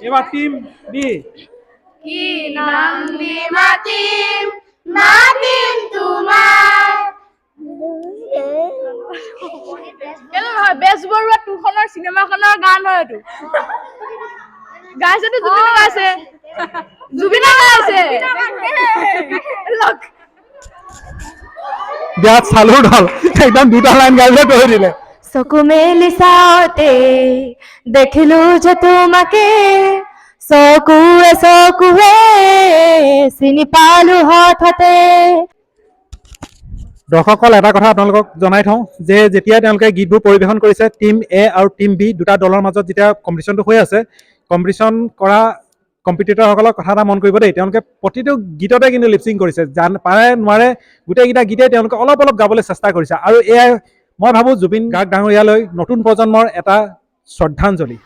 এবাৰ team B. কি নাম দি মাতিম মাতিম তোমাৰ নহয় বেজবৰুৱা টুখনৰ চিনেমাখনৰ গান হয় এইটো গাইছেতো জুবিনে গাইছে জুবিনে গাইছে বিয়াত চালু ঢল একদম দুটা লাইন গাইলে তৈ দিলে। চকু মেলি চাওঁতে দেখিলো যে তোমাকে চকুৱে চকুৱে চিনি পালো হঠাতে। দৰ্শকসকল এটা কথা আপোনালোকক জনাই থওঁ যে যেতিয়া তেওঁলোকে গীতবোৰ পৰিৱেশন কৰিছে টিম এ আৰু টিম বি দুটা দলৰ মাজত যেতিয়া কম্পিটিশ্যনটো হৈ আছে, কম্পিটিশ্যন কৰা কম্পিটিটৰসকলক কথা এটা মন কৰিব দেই, তেওঁলোকে প্ৰতিটো গীততে কিন্তু লিপচিং কৰিছে, পাৰে নোৱাৰে গোটেইকেইটা গীতেই তেওঁলোকে অলপ অলপ গাবলৈ চেষ্টা কৰিছে, আৰু এয়াই মই ভাবোঁ জুবিন গাৰ্গ ডাঙৰীয়ালৈ নতুন প্ৰজন্মৰ এটা শ্ৰদ্ধাঞ্জলি।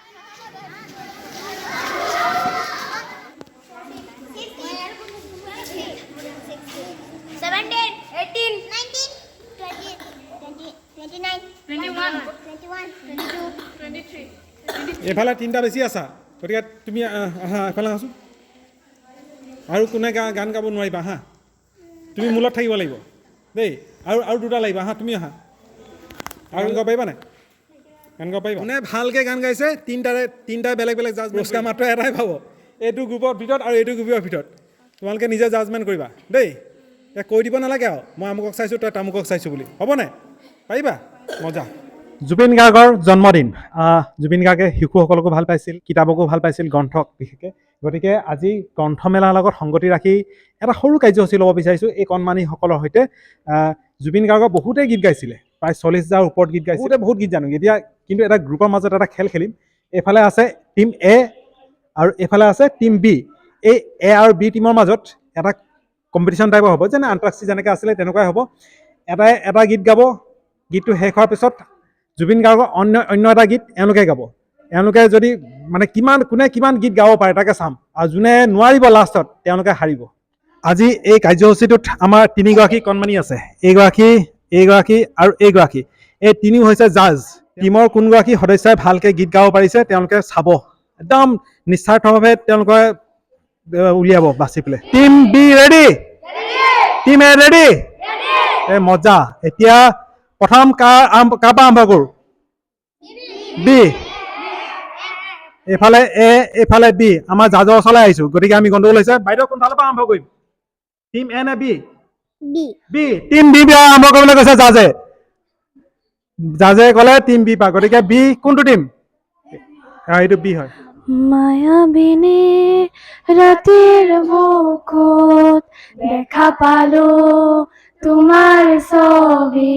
এইফালে তিনিটা বেছি আছা, গতিকে তুমি আহা এফালে আহাচোন, আৰু কোনে গান গাব নোৱাৰিবা হা, তুমি মূলত থাকিব লাগিব দেই, আৰু দুটা লাগিব হা, তুমি আহা আৰু গাব পাৰিবা নাই, গান গাব পাৰিবা। কোনে ভালকৈ গান গাইছে তিনিটাই বেলেগ বেলেগ জাজ, পুৰস্কাৰ মাত্ৰ এটাই পাব, এইটো গ্ৰুপৰ ভিতৰত আৰু এইটো গ্ৰুপৰ ভিতৰত, তোমালোকে নিজে জাজমেণ্ট কৰিবা দেই, কৈ দিব নালাগে আৰু মই আমুকক চাইছোঁ তই তামুকক চাইছোঁ বুলি, হ'ব নাই, পাৰিবা? মজা। জুবিন গাৰ্গৰ জন্মদিন, জুবিন গাৰ্গে শিশুসকলকো ভাল পাইছিল, কিতাপকো ভাল পাইছিল, গ্ৰন্থক বিশেষকৈ, গতিকে আজি গ্ৰন্থমেলাৰ লগত সংগতি ৰাখি এটা সৰু কাৰ্যসূচী ল'ব বিচাৰিছোঁ এই কণমানিসকলৰ সৈতে। জুবিন গাৰ্গৰ বহুতেই গীত গাইছিলে, প্ৰায় 40,000 ওপৰত গীত গাইছিলে, বহুত গীত জানো, এতিয়া কিন্তু এটা গ্ৰুপৰ মাজত এটা খেল খেলিম, এইফালে আছে টিম এ আৰু এইফালে আছে টিম বি, এই এ আৰু বি টিমৰ মাজত এটা কম্পিটিশ্যন টাইপৰ হ'ব, যেনে আন্তঃৰাষ্ট্ৰীয় যেনেকৈ আছিলে তেনেকুৱাই হ'ব, এটাই এটা গীত গাব, গীতটো শেষ হোৱাৰ পিছত জুবিন গাৰ্গৰ অন্য এটা গীত এওঁলোকে গাব, এওঁলোকে যদি মানে কোনে কিমান গীত গাব পাৰে তাকে চাম, আৰু যোনে নোৱাৰিব লাষ্টত তেওঁলোকে হাৰিব। আজি এই কাৰ্যসূচীটোত আমাৰ তিনিগৰাকী কণমানি আছে, এইগৰাকী আৰু এইগৰাকী, এই তিনিও হৈছে জাজ। টিমৰ কোনগৰাকী সদস্যই ভালকৈ গীত গাব পাৰিছে তেওঁলোকে চাব, একদম নিস্বাৰ্থভাৱে তেওঁলোকে উলিয়াব বাছি পেলাই। Team B ready? Team A ready? মজা। এতিয়া প্ৰথম কাৰ পৰা আৰম্ভ কৰোঁ? বি। এইফালে এ এইফালে বি, আমাৰ জাজৰ ওচৰলৈ আহিছোঁ, গতিকে আমি গণ্ডগোল হৈছে, বাইদেউ কোনফালৰ পৰা আৰম্ভ কৰিম? টিম এ নে বি? বি। টিম বি পৰা আৰম্ভ কৰিবলৈ কৈছে জাজে ক'লে টিম বি পৰা, গতিকে বি কোনটো টিম? এইটো বি হয়। মায়াবিনী ৰাতিৰ বুকুত দেখা পালো তোমাৰ ছবি,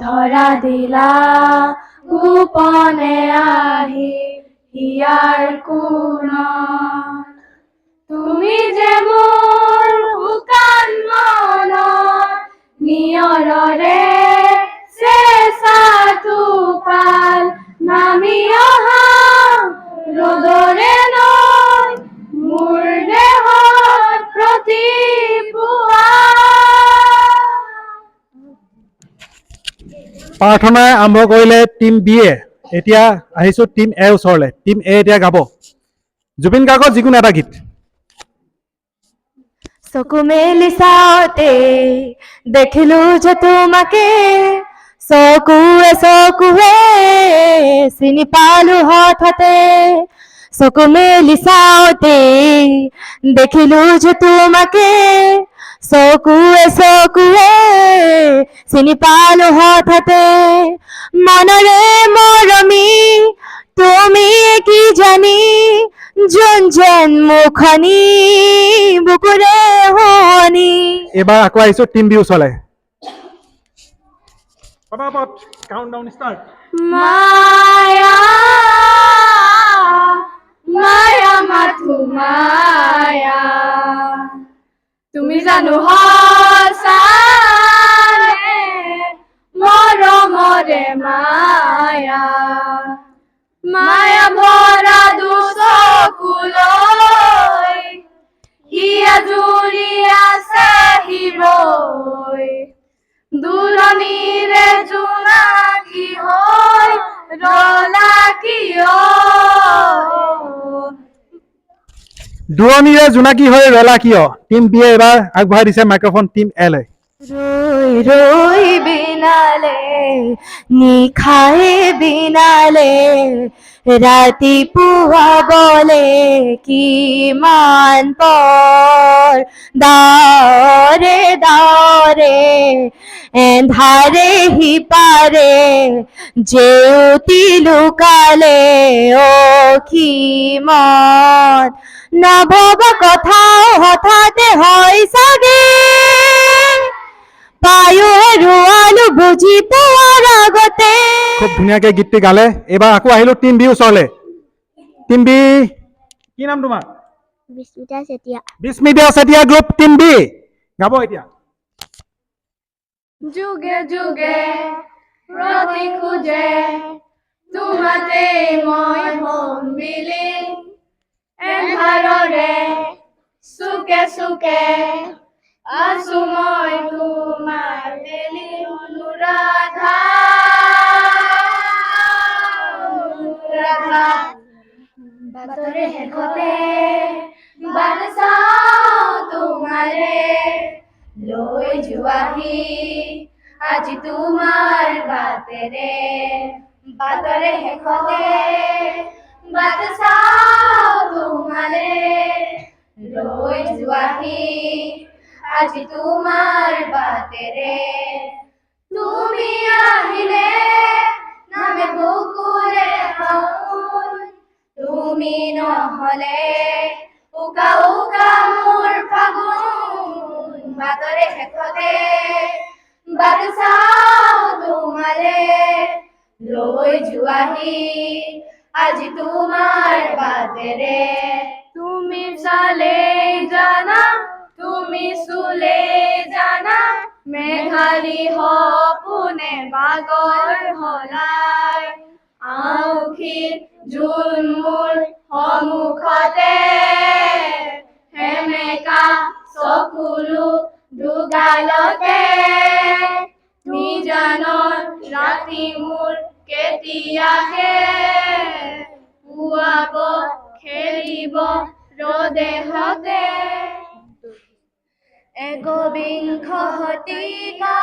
ধৰা দিলা গোপনে আহি হিয়াৰ কোণত, তুমি যে মোৰ শুকান মনৰ নিয়ৰৰে চেঁচাটো পাল নামি অহা ৰ'দৰে নৈ মোৰ দেহত প্ৰতিপুৱা। প্ৰাৰ্থনাই আৰম্ভ কৰিলে টিম বিয়ে, এতিয়া আহিছোঁ টিম এৰ ওচৰলৈ। টিম এ এতিয়া গাব জুবিন গাৰ্গৰ যিকোনো এটা গীত। চকু মেলি চাওঁতে দেখিলো যে তোমাকে চকুৱে চকুৱে চিনি পালো হঠাতে। চকু মেলি চাওঁতে দেখিলো যে তোমাকে চকুৱে চকুৱে চিনি পালো হঠাতে। মনৰে মৰমী তুমি কি জানি যোন যেন মুখনি বুকুৰে শুৱনি। এইবাৰ আকৌ আহিছোঁ টিম বি ওচৰলৈ। পটাপট কাউণ্টডাউন ষ্টাৰ্ট। মায়া মায়া মাথো মায়া তুমি জানো সঁচানে মৰমৰে মায়া, মায়া ভৰা দুচকুলৈ হিয়া জুৰি আছে হিৰৈ, দুলনিৰে জোনাকী হৈ ৰলা কিয় দূৰণিৰে জোনাকী হৈ ৰলা কিয় টিম বিয়ে এবাৰ আগবঢ়াই দিছে মাইক্ৰফোন টিম এলৈ ৰই ৰই বিনালে নিখায়ে বিনালে ৰাতিপুৱা বলে কিমান পৰ দাৰে দাৰে এন্ধাৰে সিপাৰে জেউতি লুকালে অখিমত নভবা কথা হঠাতে হয় চাগে পায়ো হেৰুৱালো বুজি পোৱাৰ আগতে খুব ধুনীয়াকৈ গীতটি গালে এইবাৰ আকৌ আহিলো টিম বি ওচৰলৈ টিম বি কি নাম তোমাৰ Bismita Chetia Bismita Chetia group team B গাব এতিয়া যুগে যুগে প্ৰতি খোজে তোমাতে মই সম্মিলি এন্ধাৰৰে চুকে চুকে আছো মই তোমাৰ তেলি অনুৰাধা বাতৰে শেষতে বাট চাওঁ তোমাৰে লৈ যোৱাহি আজি তোমাৰ বাটেৰে বাটৰে শেষতে বাট চাওঁ তোমাৰে লৈ যোৱাহি আজি তোমাৰ বাটেৰে তুমি আহিলে নামে বুকুৰে সাউন তুমি নহলে উকা উকা মোৰ ফাগুন বাটৰে শেষতে বাট চাওঁ তোমাৰে লৈ যোৱাহি আজি তোমাৰ বাটেৰে তুমি চালে জানা তুমি চুলে জানা মেঘালী সপোনে বাগৰ হলাই আউখিত জোন মোৰ সন্মুখতে সেমেকা চকুলো দুগালতে নিজানৰ ৰাতি মোৰ কেতিয়াকে পুৱাব খেলিব ৰদেহতে একবিংশ শতিকাৰ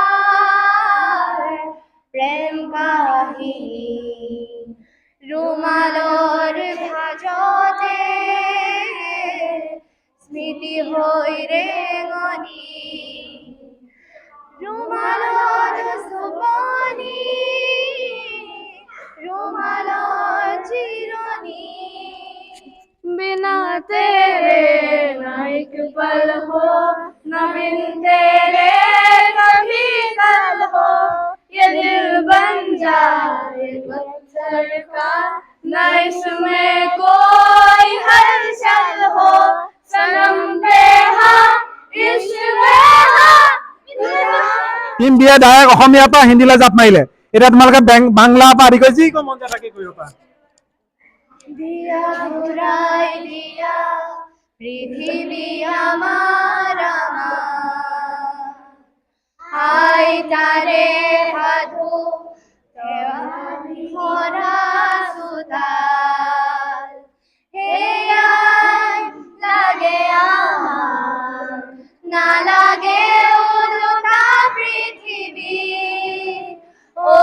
প্ৰেম কাহিনী ৰুমালৰ ভাজতে স্মৃতি হৈ ৰেঙনি ৰুমালৰ চুমনি ৰুমালৰ চিৰণি बिना तेरे ना एक पल हो न बिन तेरे कभी कल हो ये दिल बन जाए पत्थर का न इसमें कोई हलचल हो सनम बेहा इश्क बेहा টিম বিয়ে ডাইৰেক্ট অসমীয়াৰ পৰা হিন্দীলৈ জাপ মাৰিলে এতিয়া তোমালোকে বাংলাৰ পৰা আদি কৰি যি মন যায় তাকে কৰিব পাৰা দিয়া ঘুৰাই দিয়া পৃথিৱী আমাৰ আই তাৰে সাধু ভৰা চোতাল সেয়াই লাগে আমাক নালাগে উলোটা পৃথিৱী ও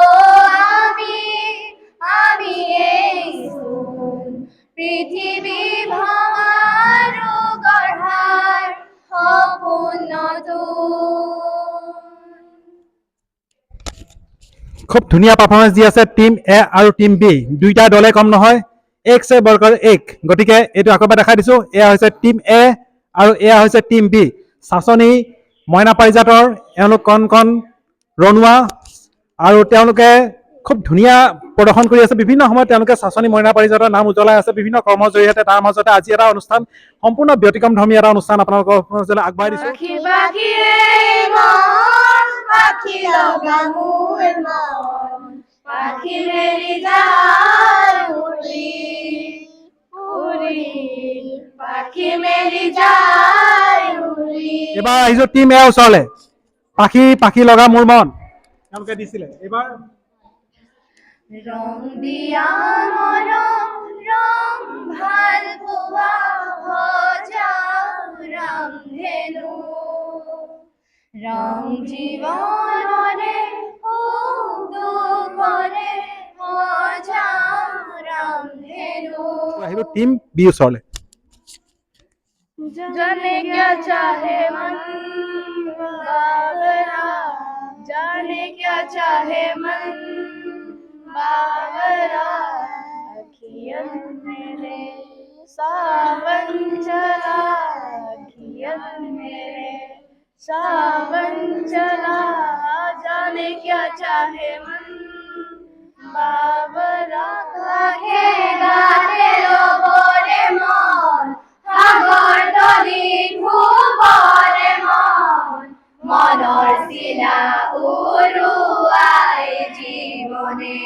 আমি এই পৃথিৱী ভঙাৰো গঢ়াৰ সপোন খুব ধুনীয়া পাৰফৰ্মেঞ্চ দি আছে টিম এ আৰু টিম বি দুইটা দলে কম নহয় এক চে বৰকৰ এক গতিকে এইটো আকৌ এবাৰ দেখাই দিছো এয়া হৈছে টিম এ আৰু এয়া হৈছে টিম বি চাচনি মইনা পাৰিজাতৰ এওঁলোক কণ কণ ৰণুৱা আৰু তেওঁলোকে খুব ধুনীয়া প্ৰদৰ্শন কৰি আছে বিভিন্ন সময়ত তেওঁলোকে চাচনি মইনা পাৰিজাতৰ নাম উজ্বলাই আছে বিভিন্ন কৰ্মৰ জৰিয়তে তাৰ মাজতে আজি এটা অনুষ্ঠান সম্পূৰ্ণ ব্যতিক্ৰমধৰ্মী এটা অনুষ্ঠান আপোনালোকৰ মাজলৈ আগবঢ়াই দিছো পাখি পাখিৰে মন পাখি লগা মোৰ মন পাখি মেলি যায় উৰি উৰি পাখি মেলি যায় উৰি এবাৰ আহিছো টিম এ ওচৰলে পাখি পাখি লগা মোৰ মন তেওঁলোকে দিছিলে এইবাৰ ৰং দিয়া মৰম ৰং ভাল পোৱা ৰং জীৱনৰে দুখৰে মজাম ৰংধেনু আহিব টিম বি ওচৰলৈ जाने क्या चाहे मन बाबरा जाने क्या चाहे मन बाबरा अखियत मेरे सावन चला अखियत मेरे सावन चला जाने क्या चाहे मन बाबरा गाथे गाथे रोबरे मन সাগৰ তলিত ভুবৰে মন মনৰ চিলা উৰুৱাই জীৱনে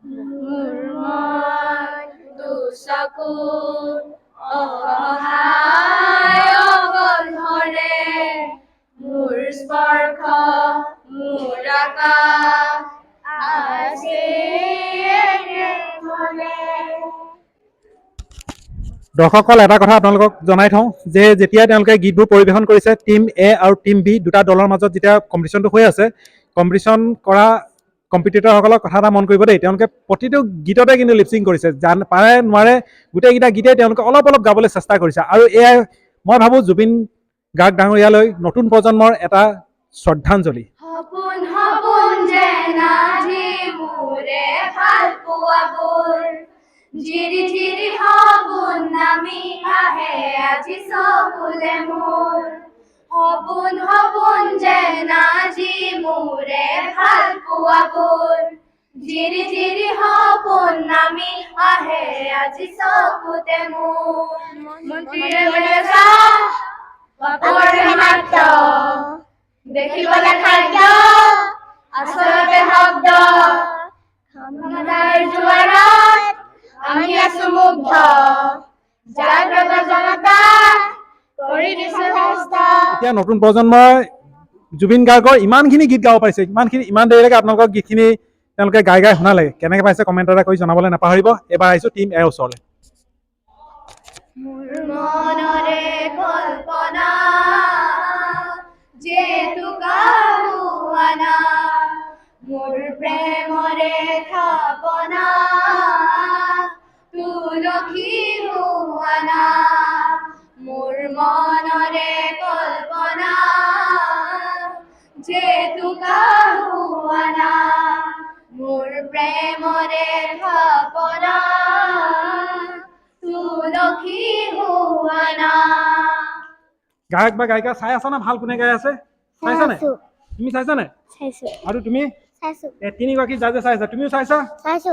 মোৰ মন দুচকুৰ অসহায় অবধৰে মোৰ স্পৰ্শ মোৰ আকাশ আছে মনে দৰ্শকসকল এটা কথা আপোনালোকক জনাই থওঁ যে যেতিয়া তেওঁলোকে গীতবোৰ পৰিৱেশন কৰিছে টিম এ আৰু টিম বি দুটা দলৰ মাজত যেতিয়া কম্পিটিশ্যনটো হৈ আছে কম্পিটিশ্যন কৰা কম্পিটিটৰসকলক কথা এটা মন কৰিব দেই তেওঁলোকে প্ৰতিটো গীততে কিন্তু লিপচিং কৰিছে পাৰে নোৱাৰে গোটেইকেইটা গীতেই তেওঁলোকে অলপ অলপ গাবলৈ চেষ্টা কৰিছে আৰু এয়াই মই ভাবোঁ জুবিন গাৰ্গ ডাঙৰীয়ালৈ নতুন প্ৰজন্মৰ এটা শ্ৰদ্ধাঞ্জলি সপোন সপোন যেন আজি মোৰে ভাল পোৱাবোৰ জিৰি জিৰি সপোন নামি আহে আজি চকুলে মোৰ সপোন সপোন যেন আজি মোৰে ভাল পোৱাবোৰ জিৰি জিৰি সপোন নামি আহে আজি চকুতে মোৰ মন্ত্ৰীয়ে বোলে চা বাপৰে মাত্ৰ দেখিবলৈ খাদ্য আচলতে শব্দ ক্ষমতাৰ জোৱাৰত আমি আছো মুগ্ধ জাগ্ৰত জনতা কৰি দিছো চেষ্টা এতিয়া নতুন প্ৰজন্মই জুবিন গাৰ্গৰ ইমানখিনি গীত গাব পাৰিছে ইমান দেৰিলৈকে আপোনালোকৰ গীতখিনি তেওঁলোকে গাই গাই শুনালে কেনেকৈ পাইছে কমেণ্ট এটা কৰি জনাবলৈ নাপাহৰিব এবাৰ আহিছোঁ টিম এৰ ওচৰলৈ মোৰ মনৰে কল্পনা যেতু গাওৱানা মোৰ প্ৰেমৰে থাপনা তুলসী হোৱানা মোৰ মনৰে কল্পনা যেতু গাওৱানা মোৰ প্ৰেমৰে থাপনা তুলসী হোৱানা গায়ক বা গায়িকা চাই আছা না ভাল কোনে গাই আছে চাইছানে তুমি চাইছানে চাইছো আৰু তুমি চাইছো তিনিগৰাকী জাজে চাইছা তুমিও চাইছা চাইছো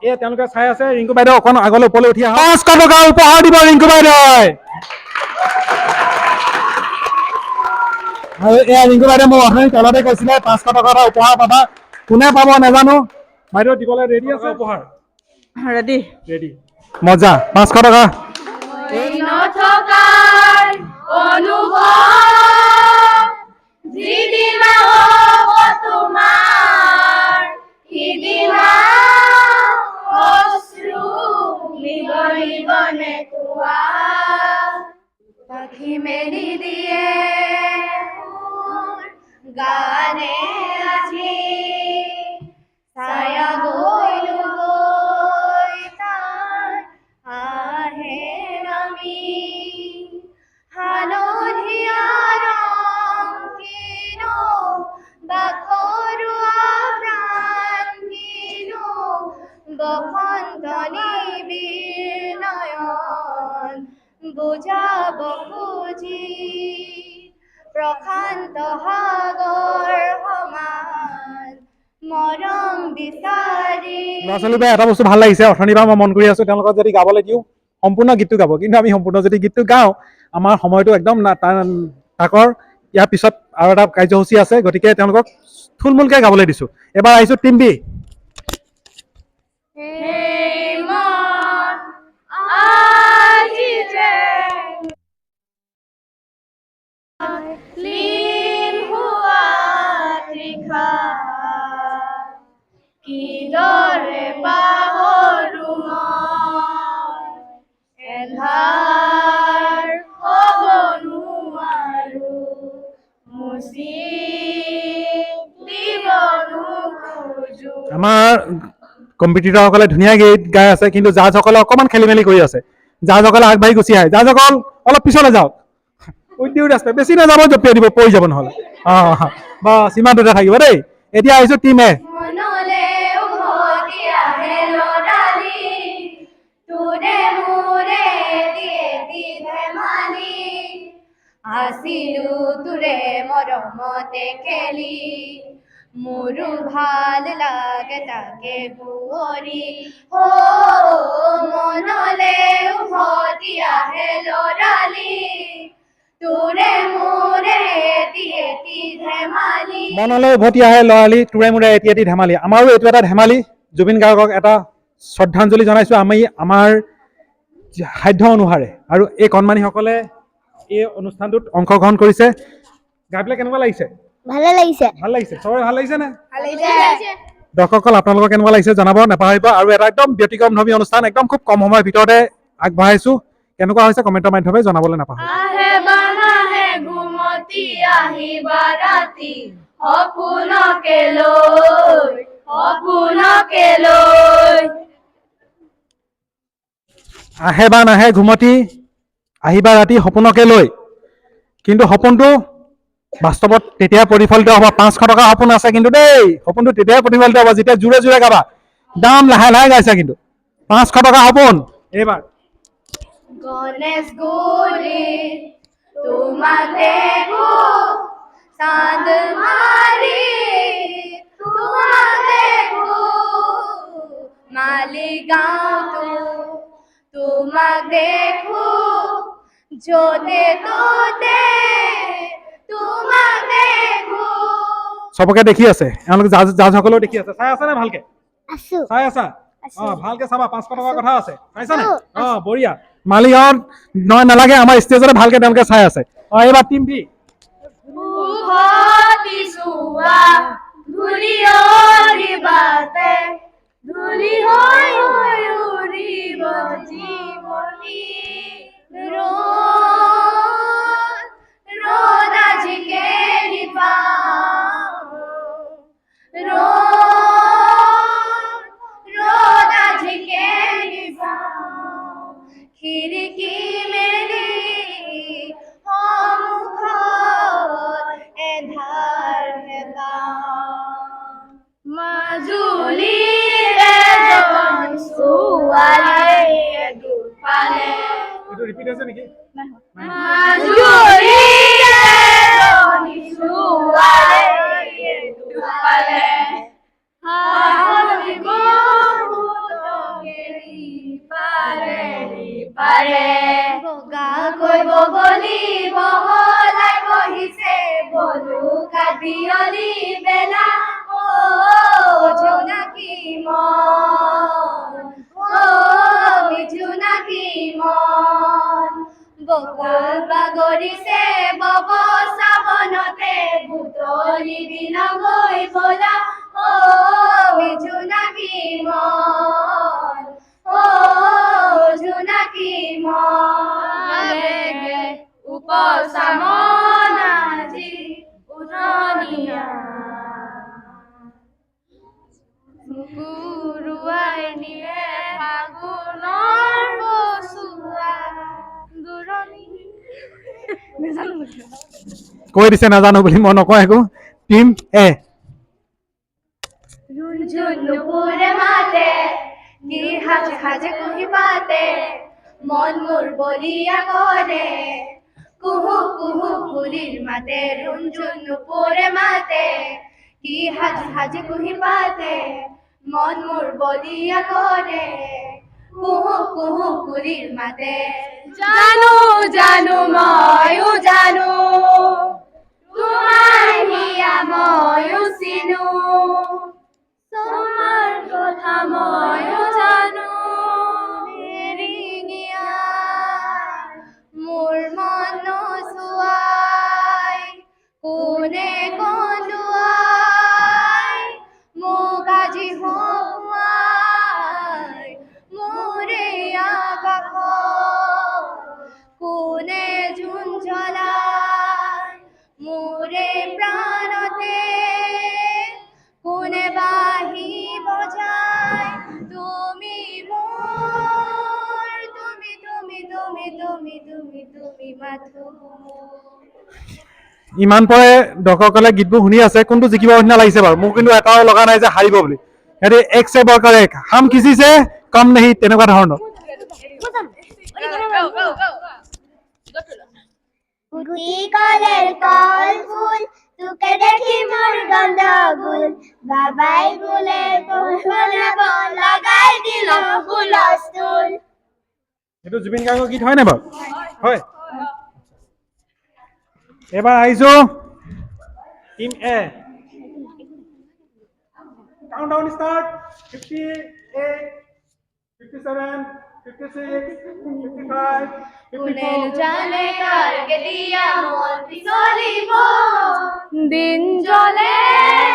এই তেওঁলোকে চাই আছে ৰিংকু বাইদেউ অকণ আগলৈ ওপৰলৈ উঠি আহক 500 টকা উপহাৰ দিব ৰিংকু বাইদেউই আৰু এয়া ৰিংকু বাইদেউ মোক অথনি তলতে কৈছিলে 500 টকা এটা উপহাৰ পাবা কোনে পাব নাজানো বাইদেউ দিবলৈ ৰেডি আছে উপহাৰ ৰেডি মজা 500 টকা নথকাৰ অনুভৱ যিদিনা হ'ব তোমাৰ সিদিনা অশ্ৰু নিগৰিবনে কোৱা পাখি মেলি দিয়ে মোৰ গানে আজি ছায়া গৈলো গৈ তাৰ আহে নামি হালধীয়া ৰং কিনো বাকৰুৱা প্ৰাণ কিনো বসন্ত নিবিৰ নয়ন বুজাব খুজি প্ৰশান্ত সাগৰ সমান মৰম বিচাৰি ল'ৰা ছোৱালীবোৰে এটা বস্তু ভাল লাগিছে অথনিৰ পৰা মই মন কৰি আছোঁ তেওঁলোকক যদি গাবলৈ দিওঁ সম্পূৰ্ণ গীতটো গাব কিন্তু আমি সম্পূৰ্ণ যদি গীতটো গাওঁ আমাৰ সময়টো একদম তাকৰ ইয়াৰ পিছত আৰু এটা কাৰ্যসূচী আছে গতিকে তেওঁলোকক থুলমূলকৈ গাবলৈ দিছোঁ এবাৰ আহিছোঁ টিম বি Hey mom, আজিতে লীন হোৱা তৃষা কিদৰে পাহৰো মই এন্ধাৰ হ'ব নোৱাৰো আমাৰ কম্পিটিটৰসকলে ধুনীয়া গীত গাই আছে, কিন্তু জাজসকলে অকণমান খেলি মেলি কৰি আছে। জাজসকলে আগবাঢ়ি গুচি আহে। জাজসকল অলপ পিছলৈ যাওক, উদ্যোগ আছে, বেছি নাযাব, জঁপিয়াই দিব, পৰি যাব নহ'লে। বাছ ইমানটোতে থাকিব দেই। এতিয়া আহিছোঁ টিম এ। মনলে উভতি আহে লৰালি, তোৰে মোৰে দিয়ে দি ধেমালি, আছিলো তোৰে মৰমতে খেলি, মোৰো ভাল লাগে তাকে বুৱৰি। মনলে উভতি আহে লৰালি, তোৰে মোৰে দিয়ে দি ধেমালি। মনলৈ উভতি আহে লৰালি, তোৰে মোৰে এটি এটি ধেমালি। আমাৰো এইটো এটা ধেমালি। জুবিন গাৰ্গক এটা শ্ৰদ্ধাঞ্জলি জনাইছোঁ আমি আমাৰ সাধ্য অনুসাৰে। আৰু এই কণমানিসকলে এই অনুষ্ঠানটোত অংশগ্ৰহণ কৰিছে। গাই পেলাই কেনেকুৱা লাগিছে? ভালে লাগিছে। ভাল লাগিছে? চবৰে ভাল লাগিছে নে? ভাল লাগিছে। দৰ্শকসকল আপোনালোকৰ কেনেকুৱা লাগিছে জনাব নাপাহৰিব। আৰু এটা একদম ব্যতিক্ৰমধৰ্মী অনুষ্ঠান, একদম খুব কম সময়ৰ ভিতৰতে আগবঢ়াইছোঁ। কেনেকুৱা হৈছে কমেণ্টৰ মাধ্যমে জনাবলৈ নাপাহৰিব। আহে বানাহে ঘুমতি আহিবা ৰাতি, সপোনকে লৈ, সপোনকে লৈ। আহে বা নাহে ঘুমতি আহিবা ৰাতি, সপোনকে লৈ। কিন্তু সপোনটো বাস্তৱত তেতিয়া প্ৰতিফলিত হ'ব। 500 টকাৰ সপোন আছে কিন্তু দেই, সপোনটো তেতিয়াই প্ৰতিফলিত হ'ব যেতিয়া জোৰে জোৰে গাবা। দাম লাহে লাহে গাইছা কিন্তু 500 টকা সপোন। এইবাৰ গণেশগুৰি তোমাক দেখো, চাঁদ মাৰি তোমাক দেখো, মালিগাঁওতো তোমাক দেখো, য'তে ত'তে তোমাক দেখো। চবকে দেখি আছে, এওঁলোকে জাজসকলেও দেখি আছে। চাই আছে নে ভালকে? আছো। চাই আছা? ভালকে চাবা, 500 টকাৰ কথা আছে। চাইছা নে? বঢ়িয়া। মালিগাঁৱত নহয় নালাগে, আমাৰ ষ্টেজতে ভালকে তেওঁলোকে চাই আছে। এইবাৰ টিম ভি। উভতি যোৱা ধূলিয়লি বাটে, ধূলি হৈ হৈ উৰিব জীৱনী, ৰ'দ আজি কেৰি পাওঁ, ৰ'দ আজি কেৰি পাওঁ, খিৰিকী মেলি সন্মুখত এন্ধাৰ হেপাওঁ, মাজুলীৰে এজনী ছোৱালীয়ে দুখ পালে, এইটো ৰিপিট হৈছে নেকি? মাজুলীৰে এজনী ছোৱালীয়ে দুখ পালে, বগাকৈ বগলী বহলাই বহিছে বলুকা বিয়লি বেলা, জোনাকী মন, জোনাকী মন, বকুল বাগৰিছে বব চাবনতে, বুটলি বিলগৈ বলা, জোনাকী মন, জোনাকী মন, উপচামন আজি উৰণীয়া, গুৰুৱাই নিয়ে ফাগুনৰ বসুৱা, দূৰণি। কৈ দিছে নাজানো বুলি, মই নকওঁ একো। টিম এ। ৰুণঝুণ নুপুৰে মাতে, কি সাজে সাজে কুহি পাতে, মন মোৰ বলিয়া কৰে, কুহু কুহু কুলিৰ মাতে, ৰুণঝুণ নুপুৰে মাতে, কি সাজে সাজে কুহি পাতে, মন মোৰ বলিয়া কৰে, কুহু কুহু কুলিৰ মাতে, জানো জানো ময়ো জানো, তোমাৰ হিয়া ময়ো চিনো, তোমাৰ কথা ময়ো জানো, নিৰিঙিয়া মোৰ মন নোচোৱাই, কোনে কন্দুৱাই মোক আজি হহুৱাই, মোৰে আকাশত কোনে জোন জ্বলাই, মোৰে প্ৰাণতে কোনে বাহিব তুমি তুমি তুমি মাথো ইমান পৰে দৰ্শকসকলে গীতবোৰ শুনি আছে, কোনটো জিকিব নিচিনা লাগিছে বাৰু? মোৰ কিন্তু এটাও লগা নাই যে হাৰিব বুলি। সিহঁতে এক চে বৰকাৰ এক, হাম কিছি চে কম নেহি, তেনেকুৱা ধৰণৰ। গুটি কলেৰ কল ফুল তোকে দেখি মোৰ গন্ডগোল বাবাই বলে বনাব লাগাই দিল হুলস্থুল এইটো জুবিন গাৰ্গৰ গীত হয় নাই বাৰু? হয়। এবাৰ আহিছো টিম এ। Countdown start. 58, 57, 56, 55, কোনে 54। জানে কারকে দিয়া মন চলিব দিন জলে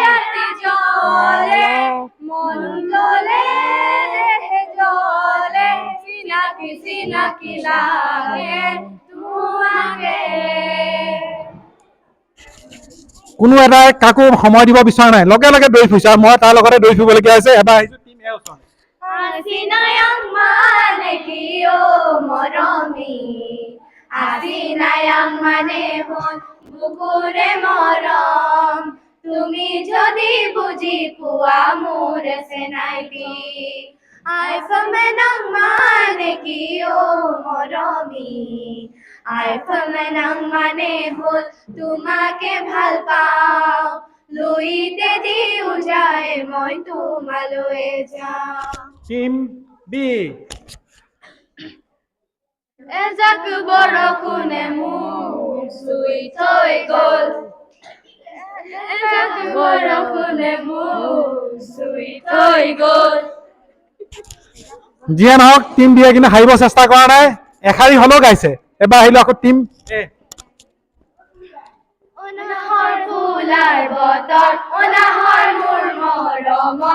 রাতি জলে মন জলে দেহ জলে চিনাকি চিনাকি লাগে তোমাকে কোনো এটাই কাকো সময় দিব বিচৰা নাই, লগে লগে দৌৰি ফুৰিছে আৰু মই তাৰ লগতে দৌৰি ফুৰিবলগীয়া হৈছে। এবাৰ আহিছো টিম এ ওচৰত। Asinayang manekiyo moromi Asinayang manehon bukure morom Tumi jodi buji puwa mure senaiti Ay famenang manekiyo moromi Ay famenang manehon tumake bhal pao লুইতে দিও যায় মই তোমালৈ যাওঁ টিম বি। এজাক বৰষুণে মোক চুই থৈ গ'ল এজাক বৰষুণে মোক চুই থৈ গ'ল যিয়ে নহওক টিম বিয়ে কিন্তু হাৰিব চেষ্টা কৰা নাই, এশাৰী হলেও গাইছে। এবাৰ আহিলো আকৌ টিম এ। অনাহৰ ফুলাৰ বতৰ অনাহৰ মোৰ মৰমত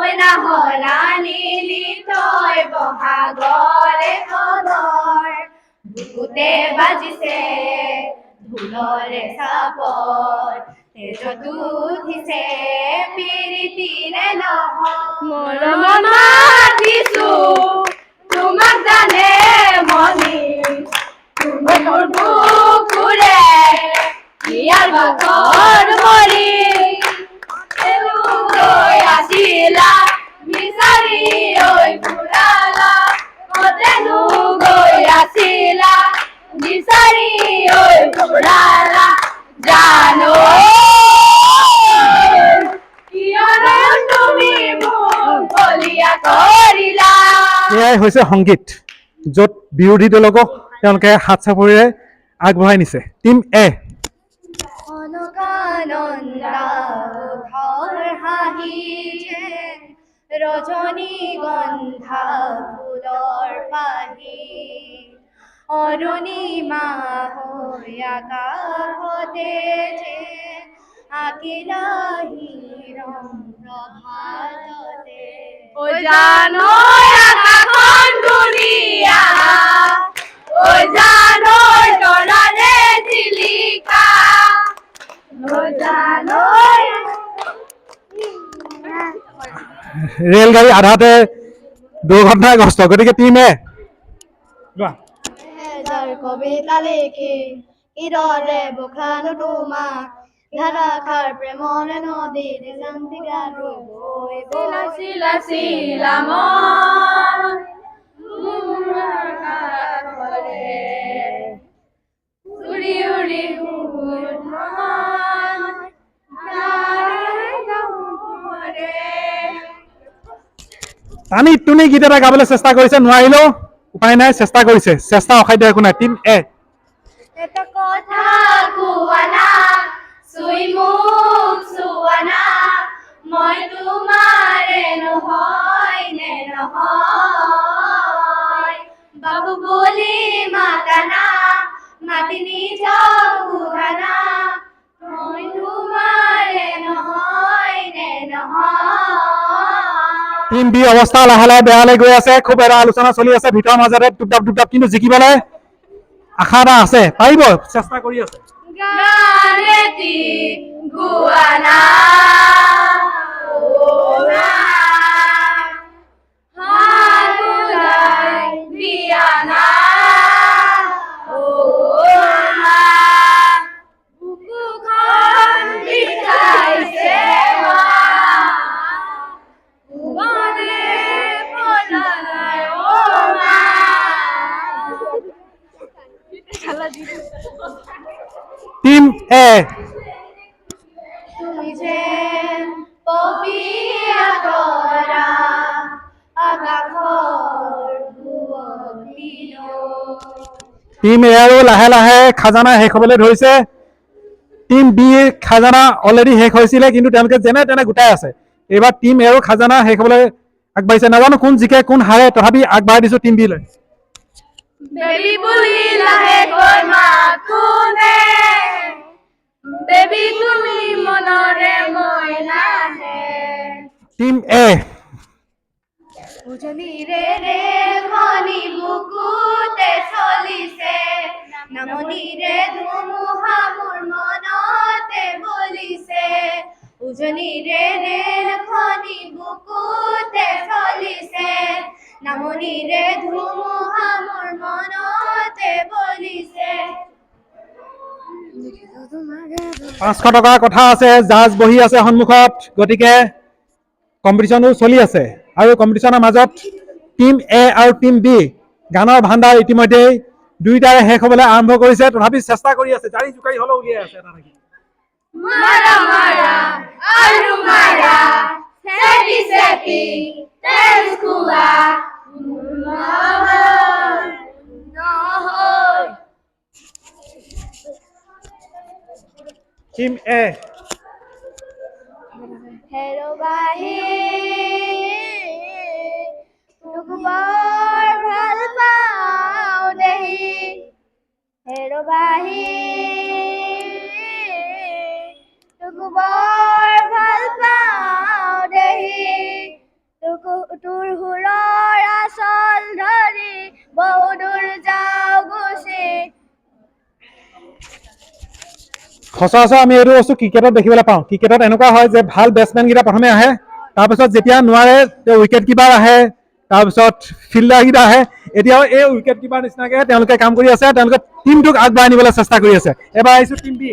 অনাহৰ আনিলি তই বহাগৰে খবৰ বুকুতে বাজিছে ঢোলৰে চাপৰ তেজত উঠিছে পিৰিতিৰে লহৰ মৰমত মাতিছো তোমাক জানে মনি মোৰ বুকুৰে ইয়াৰ বাকৰ মৰি গৈ আছিলা বিচাৰি ঐ ফুৰালা কতেনো গৈ আছিলা বিচাৰি ঐ ফুৰালা জানো কিয়নো তুমি মোক বলিয়া কৰিলা। এয়াই হৈছে সংগীত, য'ত বিৰোধী দলকক তেওঁলোকে হাত চাপৰিৰে আগবঢ়াই নিছে। টিম এ। ৰজনীগন্ধা ফুলৰ পাহি অৰুণিমা হৈ আকাশতে যে আকিলাহি ৰং প্ৰভাততে ও জানো আকাশখন ধুনীয়া ও জানো তৰাৰে চিলিকা ও জানো ৰেলগাড়ী আধাতে দুৰ্ঘটনাগ্ৰস্ত, গতিকে টিম এ। যাৰ কবিতা লিখি কিদৰে বুখানো তোমাক ধাৰাসাৰ প্ৰেমৰে নদীৰ শান্তি গাৰো বৈ বৈ চিলা চিলা মন মোৰ আকাশৰে উৰি উৰি সুৰ মন টানি টুনি গীত এটা গাবলৈ চেষ্টা কৰিছে, নোৱাৰিলেও উপায় নাই, চেষ্টা কৰিছে। চেষ্টা অসাধ্য একো নাই। টিম এ। এটা কথা কোৱানা চুই মোক চুৱানা মই তোমাৰে নহয় নে নহয় বাবু বুলি মাতানা মাতি নিজাও গানা মই তোমাৰে নহয় নে নহয়। টিম বি অৱস্থা লাহে লাহে বেয়ালৈ গৈ আছে। খুব এটা আলোচনা চলি আছে ভিতৰৰ মাজতে টুপটাপ টুপটাপ, কিন্তু জিকিবলৈ আশা এটা আছে, পাৰিব, চেষ্টা কৰি আছে। গানেতি গুৱানা এ তুমি যেন পবিয়া তৰা আকাশৰ বুৱতীলৈ। টিম এ আৰু লাহে লাহে খাজানা শেষ হ'বলৈ ধৰিছে। টিম বি খাজানা অলৰেডি শেষ হৈছিলে, কিন্তু তেওঁলোকে যেনে তেনে গোটাই আছে। এইবাৰ টিম এৰো খাজানা শেষ হ'বলৈ আগবাঢ়িছে। নাজানো কোন জিকে কোন হাৰে, তথাপি আগবাঢ়াই দিছো টিম বি লৈ। বেবী বুলি লাহেকৈ মাত শুনে, বেবী তুমি মনৰে মইনাহে। টিম এ উজনিৰে ৰেলখনি বুকুতে চলিছে, নামনিৰে ধুমুহা মোৰ মনতে বলিছে। উজনিৰে ৰেলখনি বুকুতে চলিছে, নামনিৰে ধুমুহা মোৰ মনতে বলিছে। 500 টকাৰ কথা আছে, জাজ বহি আছে সন্মুখত, গতিকে কম্পিটিশ্যনো চলি আছে। আৰু কম্পিটিশ্যনৰ মাজত টিম এ আৰু টিম বি গানৰ ভাণ্ডাৰ ইতিমধ্যেই দুয়োটাৰে শেষ হ'বলৈ আৰম্ভ কৰিছে, তথাপি চেষ্টা কৰি আছে, জাৰি জোকাৰি হ'লেও উলিয়াই আছে এটা নেকি। মাৰা মাৰা আৰু মাৰা, চেপি চেপি তেজ খোৱা, নহয়। টিম এ হেৰবাহি তোক বৰ ভাল পাওঁ দেহি, হেৰবাহি তোক বৰ ভাল পাওঁ দেহি, তোৰ সুৰৰ আচল ধৰি বহুদূৰ যাওঁ গুচি। সচৰাচৰ আমি এইটো বস্তু ক্ৰিকেটত দেখিবলৈ পাওঁ। ক্ৰিকেটত এনেকুৱা হয় যে ভাল বেটছমেনকেইটা প্ৰথমে আহে, তাৰপিছত যেতিয়া নোৱাৰে উইকেট কিপাৰ আহে, তাৰপিছত ফিল্ডাৰকেইটা আহে। এতিয়াও এই উইকেট কিপাৰ নিচিনাকৈ তেওঁলোকে কাম কৰি আছে, তেওঁলোকে টিমটোক আগবঢ়াই নিবলৈ চেষ্টা কৰি আছে। এবাৰ আহিছোঁ টিম বি।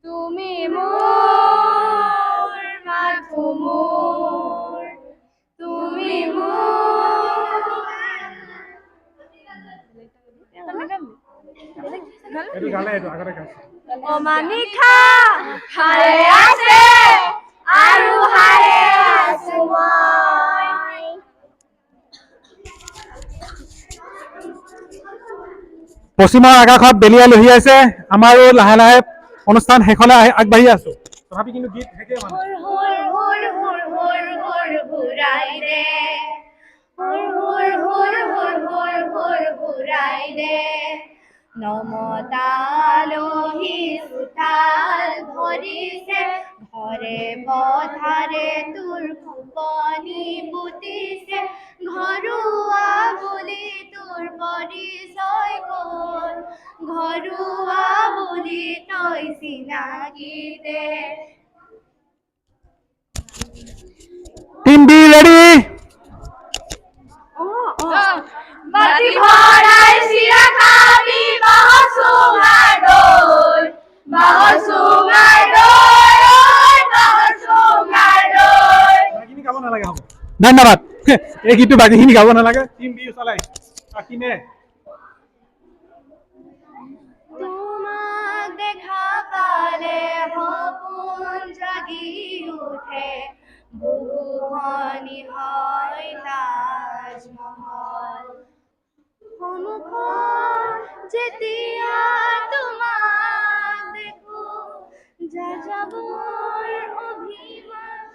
তুমি মোৰ মাথো মোৰ, তুমি অমানিশা হাৰে আছে আৰু হাৰে আছো মই। পশ্চিমৰ আকাশত বেলিয়াই লহিয়াইছে। আমাৰো লাহে লাহে অনুষ্ঠান শেষলৈ আগবাঢ়ি আছো, তথাপি কিন্তু গীত শেষেই হোৱা নাই। হুৰ হুৰ হুৰ হুৰ হুৰ ঘূৰাই দে, হুৰ হুৰ হুৰ হুৰ হুৰ হুৰ ঘূৰাই দে, নমতালহি চোতাল ভৰিছে, ঘৰে পথাৰে তোৰ খোপনি পুতিছে, ঘৰুৱা বুলি তোৰ পৰিচয় ক'ত, ঘৰুৱা বুলি তই চিনাকি দে। Team B ready. মাটি ভৰাই চিৰা খাবি বাঁহৰ চুঙাৰ দৈ, বাঁহৰ চুঙাৰ দৈ, বাঁহৰ চুঙাৰ দৈ। বাকীখিনি গাব নালাগে হ'ব, ধন্যবাদ। এই গীতটো বাকীখিনি গাব নালাগে। টিম বি চলাই টিম এ। তোমাক দেখা পালে সপোন জাগি উঠে, বহুখনি হয় তাজমহল, সন্মুখত যেতিয়া তোমাক দেখো, যাযাবৰ অভিমান।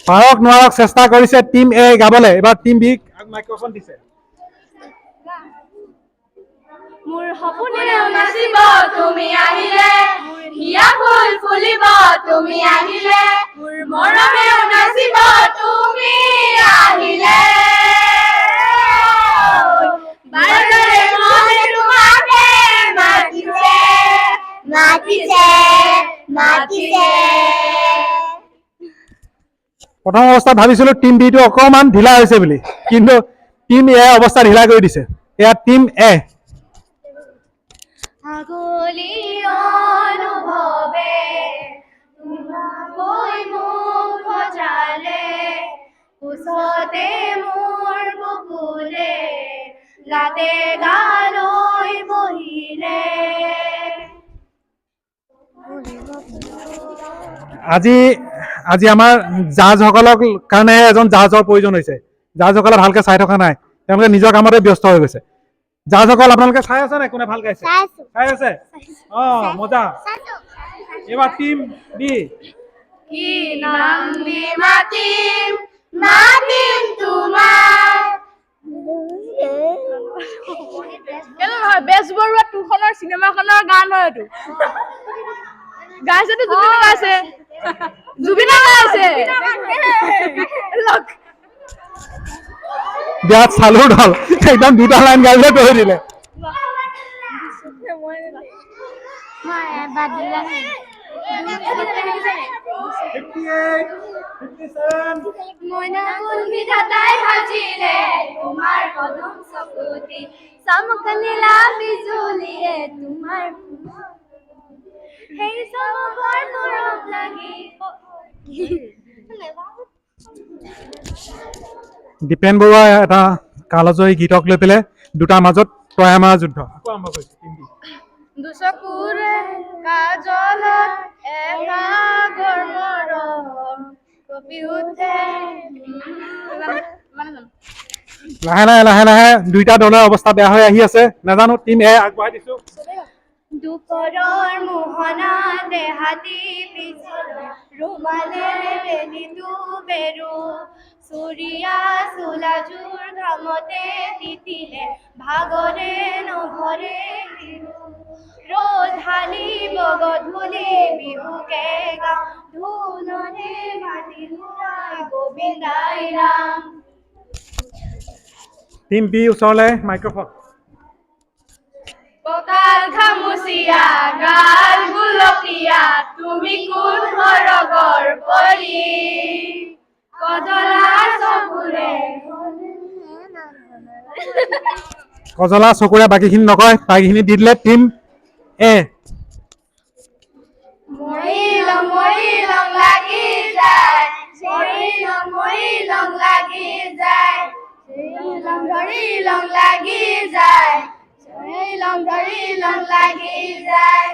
পাৰক নোৱাৰক চেষ্টা কৰিছে টিম এ গাবলৈ। এবাৰ টিম বিক মাইক্ৰফোন দিছে। মোৰ সপোনেও নাচিব তুমি আহিলে, মোৰ হিয়া ফুল ফুলিব তুমি আহিলে, মোৰ মৰমেও নাচিব তুমি আহিলে। বাৰে মনে তোমাকে মাতিছে, মাতিছে, মাতিছে। প্ৰথম অৱস্থাত ভাবিছিলো টিম বিটো অকণমান ঢিলা হৈছে বুলি, কিন্তু টিম এ অৱস্থা ঢিলা কৰি দিছে। এয়া টিম এ। আগলি অনুভৱে তোমাকৈ মোক সজালে, কোচতে মোৰ বকুলে, গাতে গালৈ বহি ভাজিলে আজি আজি আমাৰ জাজসকলৰ কাৰণে এজন জাজৰ প্ৰয়োজন হৈছে। জাজসকলে ভালকে চাই থকা নাই, তেওঁলোকে নিজৰ কামতে ব্যস্ত হৈ গৈছে। জাজসকল আপোনালোকে চাই আছে নাই কোনে ভাল গাইছে? চাই আছে? মজা। এইবাৰ টিম বি। কি নাম দি মাতিম মাতিম তোমাৰ নহয় বেজবৰুৱা টুখনৰ চিনেমাখনৰ গান হয় এইটো গাইছেতো জুবিনে গাইছে বিয়াত চালু দল একদম দুটা লাইন গাইলে কৰি দিলে। মইনা ফুল বিধাতাই সাজিলে তোমাৰ কদম চকুতি চমকনিলা বিজুলিয়ে তোমাৰ সেই চমকৰ মৰম লাগি দীপেন বৰুৱা এটা কালজয়ী গীতক লৈ পেলাই দুটাৰ মাজত তয়ামাৰা যুদ্ধ আকৌ আৰম্ভ কৰিছে। দুচকুৰে কাজলত একাগৰ মৰম কপি উঠে লাহে লাহে লাহে লাহে দুইটা দলৰ অৱস্থা বেয়া হৈ আহি আছে। নাজানো টিম এ আগবঢ়াই দিছো। দুপৰৰ মোহনা দেহাতি পিছল ৰুমালেৰে বেলিটো বেৰু চুৰিয়া চোলাযোৰ ঘামতে তিতিলে ভাগৰে নভৰে ৰ'দ ঢালিব গধূলি বিহুকে গাওঁ ধুনৰে মাতি লুৱাই গোবিন্দাই ৰাম। টিম বি ওচৰলৈ মাইক্ৰফোন। কঁকাল খামুচিয়া গাল গুলপীয়া তুমি কোন সৰগৰ পৰি কজলা চকুৰে কজলা চকুৰে বাকীখিনি নকয়, বাকীখিনি দি দিলে টিম এ। মৰিলং লাগি যায় মৰিলং লাগি যায় ধৰিলং লাগি যায় ধৰিলং লাগি যায়।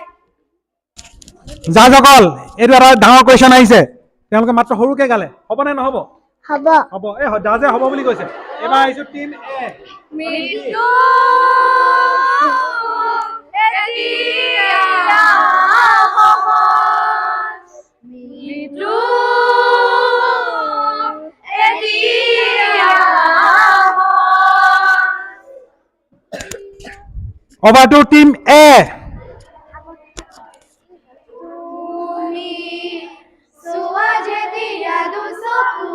জাজসকল এইটো এটা ডাঙৰ কুৱেশ্যন আহিছে, তেওঁলোকে মাত্ৰ সৰুকে গালে, হ'ব নে নহ'ব? হ'ব হ'ব। এই জাজে হ'ব বুলি কৈছে। এবাৰ আহিছো টিম এ। মৃত্যু Over to team A. তুমি চোৱা যেতিয়া দুচকু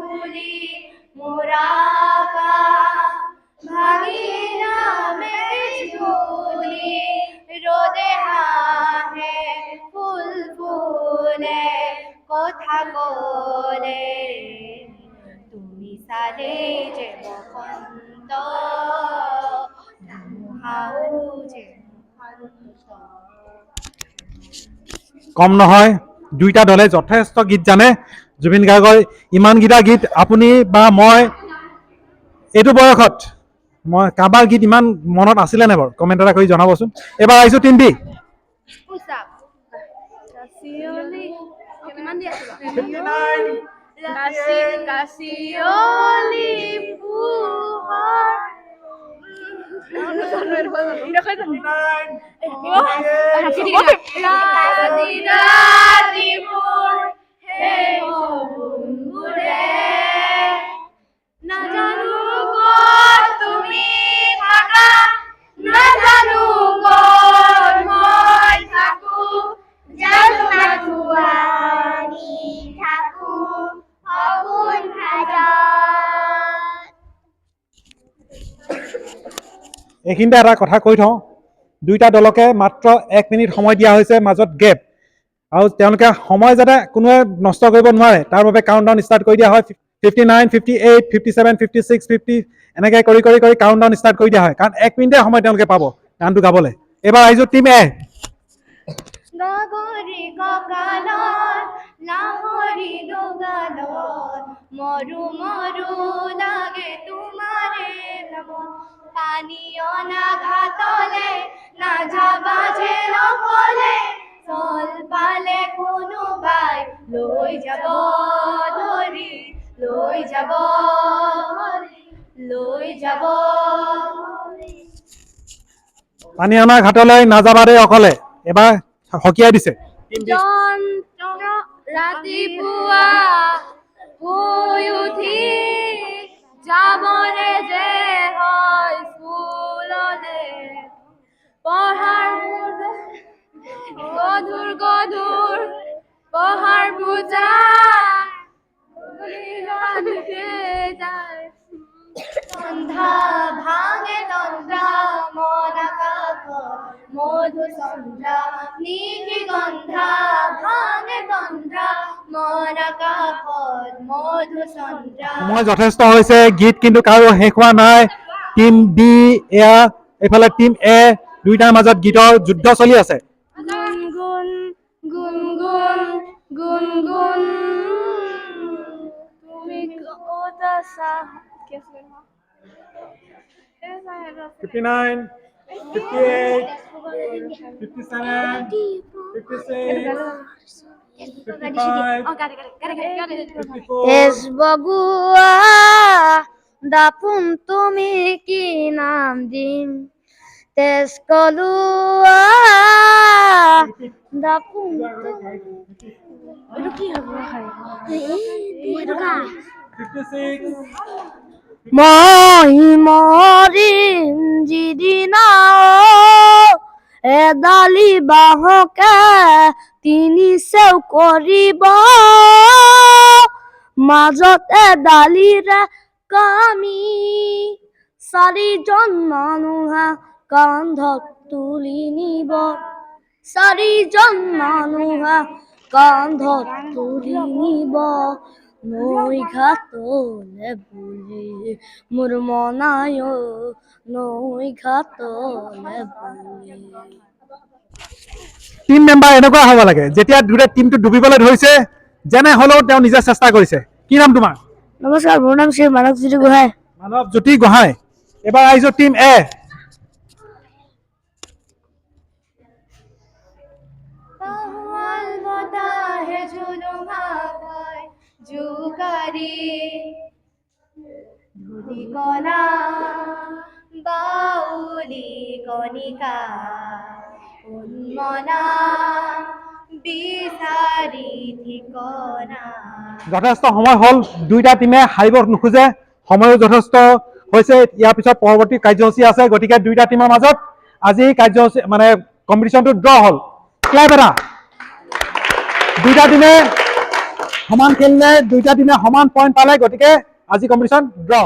তুলি মোৰাকা ভাগি নামে ঝুলি ৰ'দে হাঁহে ফুল ফুলে কথা ক'লে তুমি চালে যে বসন্ত ধুমুহাও যে কম নহয়, দুইটা দলে যথেষ্ট গীত জানে। জুবিন গাৰ্গৰ ইমানকেইটা গীত আপুনি বা মই এইটো বয়সত মই কাৰোবাৰ গীত ইমান মনত আছিলে নে বাৰু? কমেণ্ট এটা কৰি জনাবচোন। এবাৰ আহিছোঁ টিম বি। নাজানো ক'ত তুমি থাকা নাজানো ক'ত মই থাকো জানো নাথুৱানি থাকো সপোন ভাজত। এইখিনিতে এটা কথা কৈ থওঁ, দুইটা দলকে মাত্ৰ 1 মিনিট সময় দিয়া হৈছে, মাজত গেপ, আৰু তেওঁলোকে সময় যাতে কোনোৱে নষ্ট কৰিব নোৱাৰে তাৰ বাবে কাউণ্টডাউন ষ্টাৰ্ট কৰি দিয়া হয়। 59, 58, 57, 56, 50 এনেকৈ কৰি কৰি কৰি কাউণ্টডাউন ষ্টাৰ্ট কৰি দিয়া হয়, কাৰণ 1 মিনিটে সময় তেওঁলোকে পাব গানটো গাবলৈ। এবাৰ আহিছোঁ টিম এ। নাগৰি কঁকালত লাহৰি দোগালত মৰু মৰু লাগে তোমাৰে নাম পানী অনাঘাতলে নাযাবা যে নকলে চল পালে কোনোবাই লৈ যাব ধৰি লৈ যাব লৈ যাব পানী অনা ঘাটলৈ নাযাবা দেই অকলে এবাৰ সকীয়াই দিছে ৰাতিপুৱা শুই উঠি যাবনে যে হয় স্কুললে পঢ়াৰ গধুৰ গধুৰ পঢ়াৰ বুজা সন্ধ্যা ভাঙে তন্দ্ৰা মন আকাশত মধু চন্দ্ৰা নিশি গন্ধা ভাঙে তন্দ্ৰা মন আকাশত মধু চন্দ্ৰা সময় যথেষ্ট হৈছে গীত কিন্তু কাৰো শেষ হোৱা নাই টিম বি এয়া এইফালে টিম এ দুইটাৰ মাজত গীতৰ যুদ্ধ চলি আছে গুনগুন গুনগুন গুনগুন তুমি ক'ত আছা 59 58 57 56 তেজ বগুৱা দাপোন তুমি কি নাম দিম তেজ কলোৱা দাপোন কি হ'ব মই মৰিম যিদিনা এডালি বাঁহকে তিনি চেও কৰিব মাজত এডালিৰে কামি চাৰিজন মানুহে কান্ধত তুলি নিব চাৰিজন মানুহে কান্ধত তুলি নিব নৈ ঘাটলে বুলি মোৰ মনায় নৈ ঘাটলে বুলি টিম মেম্বাৰ এনেকুৱা হ'ব লাগে যেতিয়া দুটা টিমটো ডুবিবলৈ ধৰিছে যেনে হ'লেও তেওঁ নিজে চেষ্টা কৰিছে কি নাম তোমাৰ নমস্কাৰ মোৰ নাম শ্ৰী মানৱজ্যোতি গোহাঁই মানৱজ্যোতি গোহাঁই এবাৰ আহিছো টিম এ পাহল বতাহে জুলুমাকৈ জোকাৰি ধূলি কণা বাউলি কণিকা উন্মনা বিচাৰি ঠিকনা যথেষ্ট সময় হ'ল দুইটা টিমে হাৰিব নোখোজে সময়ো যথেষ্ট হৈছে ইয়াৰ পিছত পৰৱৰ্তী কাৰ্যসূচী আছে গতিকে দুইটা টিমৰ মাজত আজি কাৰ্যসূচী মানে কম্পিটিশ্যনটো ড্ৰ হ'ল ক্লাব এটা দুইটা টিমে সমান খেলিলে দুইটা টিমে সমান পইণ্ট পালে গতিকে আজি কম্পিটিশ্যন ড্ৰ